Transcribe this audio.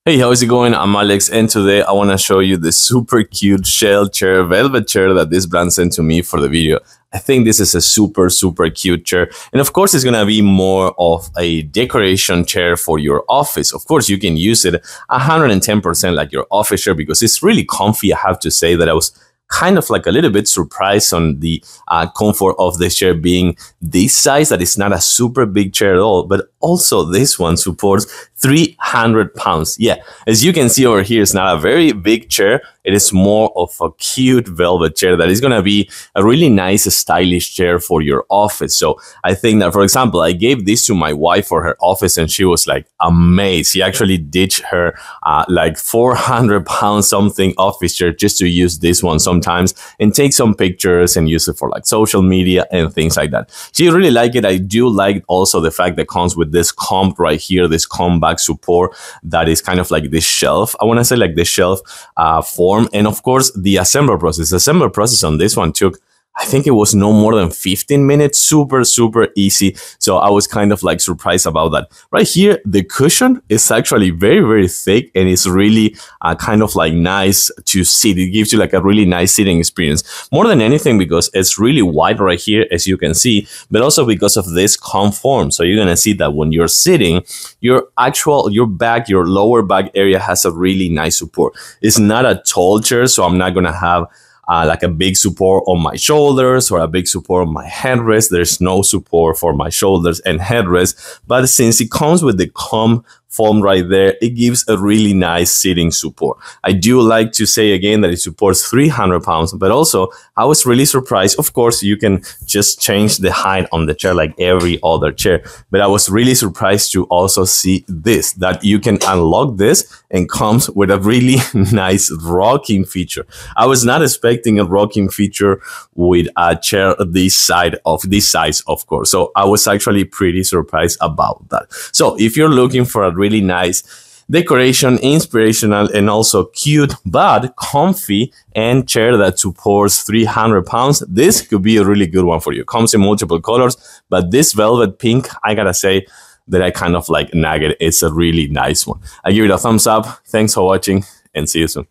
Hey, how's it going? I'm Alex, and today I want to show you the super cute shell chair, velvet chair that this brand sent to me for the video. I think this is a super cute chair. And of course, it's going to be more of a decoration chair for your office. Of course, you can use it 110% like your office chair because it's really comfy. I have to say that I was kind of like a little bit surprised on the comfort of the chair being this size, that it's not a super big chair at all, but also this one supports 300 pounds. Yeah, as you can see over here, it's not a very big chair. It is more of a cute velvet chair that is going to be a really nice, stylish chair for your office. So I think that, for example, I gave this to my wife for her office and she was like amazed. She actually ditched her like 400 pounds something office chair just to use this one sometimes and take some pictures and use it for like social media and things like that. She really liked it. I do like also the fact that it comes with this comp right here, this comp back support that is kind of like this shelf. I want to say like the shelf form. And of course, the assembly process on this one took, I think it was no more than 15 minutes. Super easy. So I was kind of like surprised about that. Right here, the cushion is actually very thick and it's really kind of like nice to sit. It gives you like a really nice sitting experience. More than anything because it's really wide right here, as you can see, but also because of this comp form. So you're going to see that when you're sitting, your back, your lower back area has a really nice support. It's not a tall chair, so I'm not going to have like a big support on my shoulders or a big support on my headrest. There's no support for my shoulders and headrest, but since it comes with the comp form right there, it gives a really nice sitting support. I do like to say again that it supports 300 pounds, but also I was really surprised. Of course, you can just change the height on the chair like every other chair, but I was really surprised to also see this, that you can unlock this and comes with a really nice rocking feature. I was not expecting a rocking feature with a chair this size, of course. So I was actually pretty surprised about that. So if you're looking for a really nice decoration, inspirational, and also cute but comfy and chair that supports 300 pounds, this could be a really good one for you. Comes in multiple colors, but this velvet pink, I gotta say that I kind of like nag it. It's a really nice one. I give it a thumbs up. Thanks for watching and see you soon.